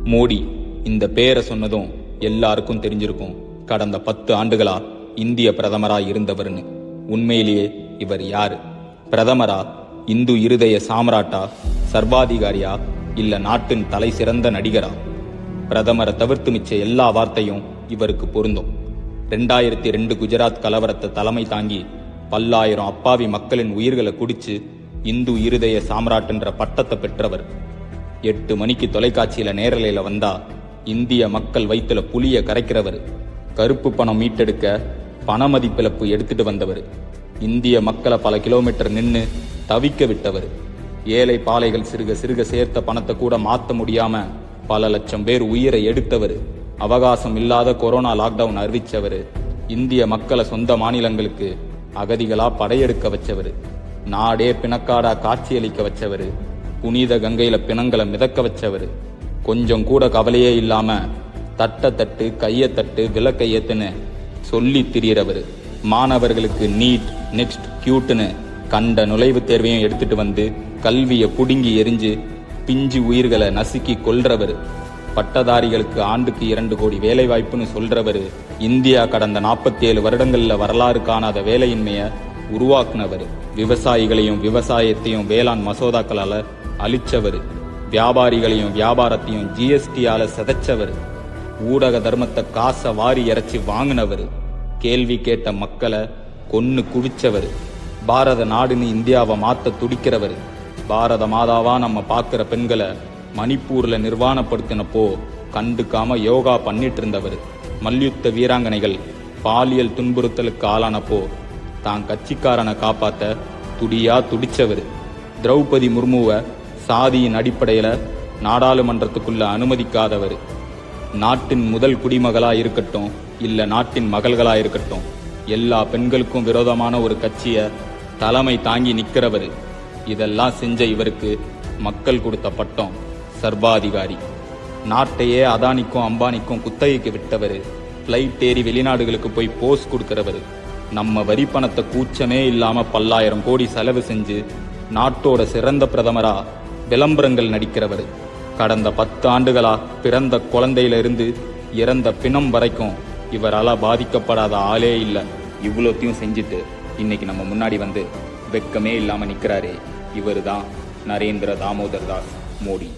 மோடி இந்த பேரை சொன்னதும் எல்லாருக்கும் தெரிஞ்சிருக்கும் கடந்த 10 ஆண்டுகளா இந்திய பிரதமரா இருந்தவர்னு. உண்மையிலேயே இவர் யாரு? பிரதமரா, இந்து இருதய சாம்ராட்டா, சர்வாதிகாரியா, இல்ல நாட்டின் தலை சிறந்த நடிகரா? பிரதமரை தவிர்த்து மிச்ச எல்லா வார்த்தையும் இவருக்கு பொருந்தும். 2002 குஜராத் கலவரத்தை தலைமை தாங்கி பல்லாயிரம் அப்பாவி மக்களின் உயிர்களை குடிச்சு இந்து இருதய சாம்ராட்டுன்ற பட்டத்தை பெற்றவர். 8 மணிக்கு தொலைக்காட்சியில நேரலையில வந்தா இந்திய மக்கள் வயிற்றுல புலிய கரைக்கிறவர். கருப்பு பணம் மீட்டெடுக்க பண மதிப்பிழப்பு எடுத்துட்டு வந்தவர். இந்திய மக்களை பல கிலோமீட்டர் நின்னு தவிக்க விட்டவர். ஏழை பாலைகள் சிறுக சிறுக சேர்த்த பணத்தை கூட மாத்த முடியாம பல லட்சம் பேர் உயிரை எடுத்தவர். அவகாசம் இல்லாத கொரோனா லாக்டவுன் அறிவிச்சவர். இந்திய மக்களை சொந்த மாநிலங்களுக்கு அகதிகளா படையெடுக்க வச்சவர். நாடே பிணக்காடா காட்சியளிக்க வச்சவர். புனித கங்கையில பிணங்களை மிதக்க வச்சவர். கொஞ்சம் கூட கவலையே இல்லாம தட்ட தட்டு கைய தட்டு விளக்கையத்துன்னு சொல்லி திரியறவர். மாணவர்களுக்கு நீட், நெக்ஸ்ட், கியூட்னு கண்ட நுழைவுத் தேர்வையும் எடுத்துட்டு வந்து கல்வியை புடுங்கி எரிஞ்சு பிஞ்சு உயிர்களை நசுக்கி கொல்றவர். பட்டதாரிகளுக்கு ஆண்டுக்கு 2 கோடி வேலை வாய்ப்புன்னு சொல்றவர். இந்தியா கடந்த 47 வருடங்கள்ல வரலாறு காணாத வேலையின்மைய உருவாக்குனவர். விவசாயிகளையும் விவசாயத்தையும் வேளாண் மசோதாக்களால அழிச்சவர். வியாபாரிகளையும் வியாபாரத்தையும் ஜிஎஸ்டியால சிதைச்சவர். ஊடக தர்மத்தை காசை வாரி இறைச்சி வாங்கினவர். கேள்வி கேட்ட மக்களை கொன்னு குவிச்சவர். பாரத நாடுன்னு இந்தியாவை மாத்த துடிக்கிறவர். பாரத மாதாவா நம்ம பார்க்கிற பெண்களை மணிப்பூர்ல நிர்வாணப்படுத்தினப்போ கண்டுக்காம யோகா பண்ணிட்டு இருந்தவர். மல்யுத்த வீராங்கனைகள் பாலியல் துன்புறுத்தலுக்கு ஆளானப்போ தான் கட்சிக்காரனை காப்பாத்த துடியா துடிச்சவர். திரௌபதி முர்முவை சாதியின் அடிப்படையில நாடாளுமன்றத்துக்குள்ள அனுமதிக்காதவர். நாட்டின் முதல் குடிமகளா இருக்கட்டும், இல்ல நாட்டின் மகள்களா இருக்கட்டும், எல்லா பெண்களுக்கும் விரோதமான ஒரு கட்சிய தலைமை தாங்கி நிக்கிறவர். இதெல்லாம் செஞ்ச இவருக்கு மக்கள் கொடுத்த பட்டம் சர்வாதிகாரி. நாட்டையே அதானிக்கும் அம்பானிக்கும் குத்தகைக்கு விட்டவர். பிளைட் ஏறி வெளிநாடுகளுக்கு போய் போஸ் கொடுக்கிறவர். நம்ம வரி பணத்தை கூச்சமே இல்லாம பல்லாயிரம் கோடி செலவு செஞ்சு நாட்டோட சிறந்த பிரதமரா விளம்பரங்கள் நடிக்கிறவர். கடந்த 10 ஆண்டுகளா பிறந்த குழந்தையில இருந்து இறந்த பிணம் வரைக்கும் இவரால பாதிக்கப்படாத ஆளே இல்லை. இவ்வளோத்தையும் செஞ்சுட்டு இன்னைக்கு நம்ம முன்னாடி வந்து வெக்கமே இல்லாம நிக்கிறாரே, இவரு தான் நரேந்திர தாமோதர் தாஸ் மோடி.